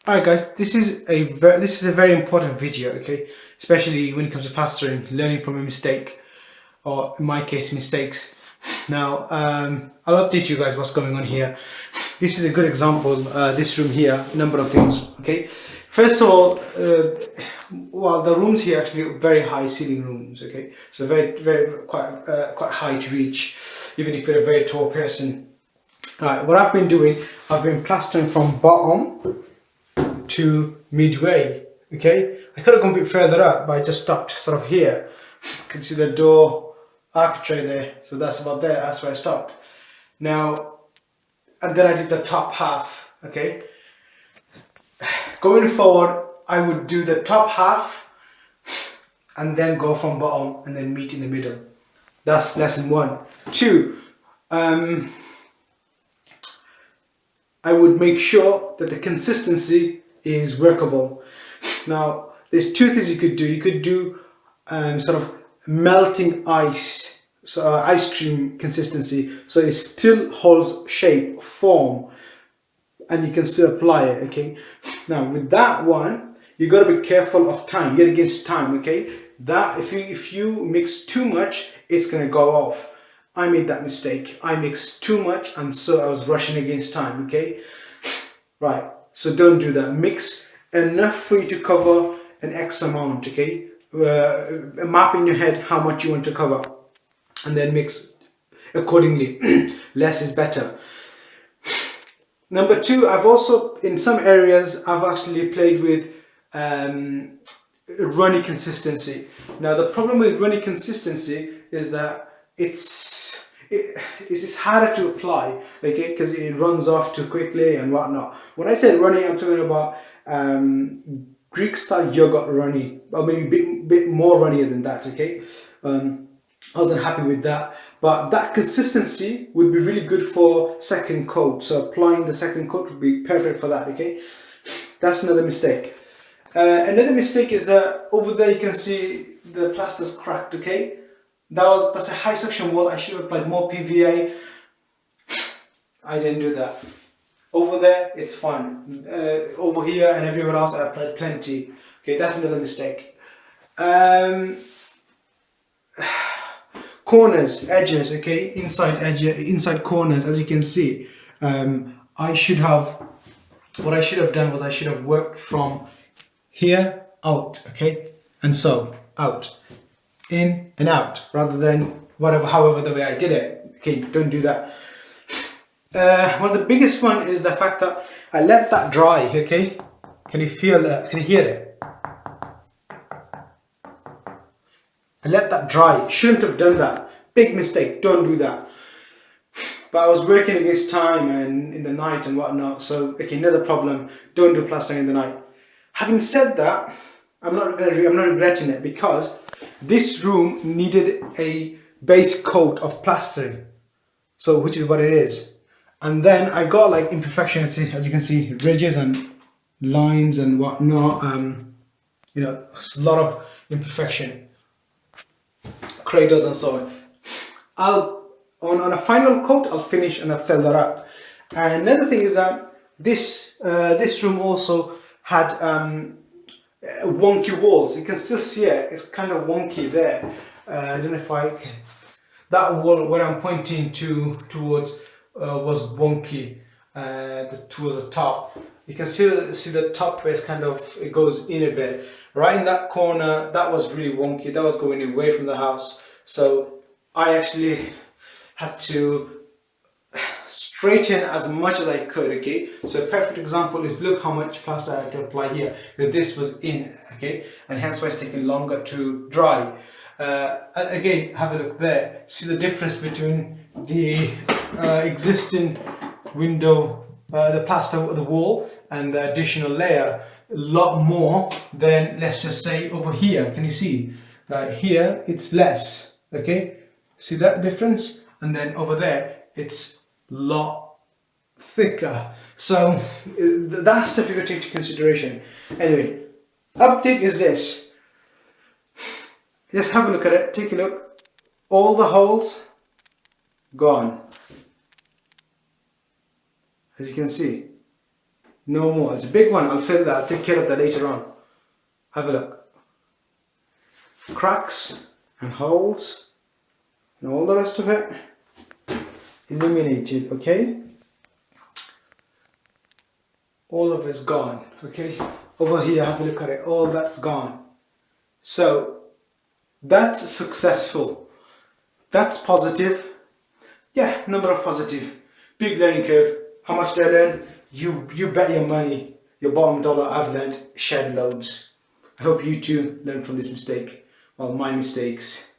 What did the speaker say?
Alright guys, this is a very important video, okay? Especially when it comes to plastering, learning from a mistake, or in my case, mistakes. Now, I'll update you guys what's going on here. This is a good example. This room here, number of things, okay? First of all, well, the rooms here actually are very high ceiling rooms, okay? So quite high to reach, even if you're a very tall person. Alright, what I've been doing, I've been plastering from bottom to midway. Okay, I could have gone a bit further up, but I just stopped sort of here. You can see the door architrave there, so that's about there. That's where I stopped. Now, and then I did the top half. Okay, going forward, I would do the top half and then go from bottom and then meet in the middle. That's lesson 1. 2. I would make sure that the consistency is workable. Now, there's 2 things you could do. You could do sort of melting ice, so ice cream consistency, so it still holds shape, form, and you can still apply it. Okay. Now, with that one, you got to be careful of time. Get against time. Okay. That if you mix too much, it's gonna go off. I made that mistake. I mixed too much, and so I was rushing against time. Okay. Right. So don't do that. Mix enough for you to cover an X amount, okay? Map in your head how much you want to cover, and then mix accordingly. Less is better. Number 2, I've also, in some areas, I've actually played with runny consistency. Now, the problem with runny consistency is that it's harder to apply, okay, because it runs off too quickly and whatnot. When I say runny, I'm talking about Greek style yogurt runny, or maybe a bit more runnier than that, okay. I wasn't happy with that, but that consistency would be really good for second coat, so applying the second coat would be perfect for that, okay. That's another mistake. Another mistake is that over there you can see the plaster's cracked, okay. That's a high suction wall. I should have applied more PVA. I didn't do that. Over there, it's fine. Over here and everywhere else, I applied plenty. Okay, that's another mistake. Corners, edges. Okay, inside corners. As you can see, what I should have done was I should have worked from here out. Okay, and so out, in and out, rather than however the way I did it. Okay, don't do that. One of the biggest one is the fact that I let that dry. Okay, can you feel that? Can you hear it? I let that dry. Shouldn't have done that. Big mistake. Don't do that. But I was working against time and in the night and whatnot. So okay, another problem. Don't do plastering in the night. Having said that, I'm not regretting it, because this room needed a base coat of plastering, so which is what it is. And then I got like imperfections, as you can see, ridges and lines and whatnot. You know, a lot of imperfection, cradles and so on. On a final coat, I'll finish and I'll fill that up. And another thing is that this room also had wonky walls. You can still see it. It's kind of wonky there. I don't know if I can. That wall where I'm pointing towards was wonky. Towards the top, you can see the top base kind of, it goes in a bit. Right in that corner, that was really wonky. That was going away from the house. So I actually had to straighten as much as I could. Okay, so a perfect example is, look how much plaster I had to apply here. This was in, okay, and hence why it's taking longer to dry. Again, have a look there. See the difference between the existing window, the plaster of the wall, and the additional layer. A lot more than, let's just say, over here. Can you see? Right here, it's less. Okay, see that difference? And then over there, it's lot thicker. So that's stuff you got to take into consideration. Anyway, update is this. Just have a look at it. Take a look. All the holes gone, as you can see. No more. It's a big one. I'll fill that. I'll take care of that later on. Have a look. Cracks and holes and all the rest of it eliminated, okay? All of it's gone, okay? Over here, have a look at it. All that's gone. So that's successful. That's positive. Yeah, number of positive. Big learning curve. How much did I learn? You bet your money, your bottom dollar, I've learned shed loads. I hope you too learn from this mistake. Well, my mistakes.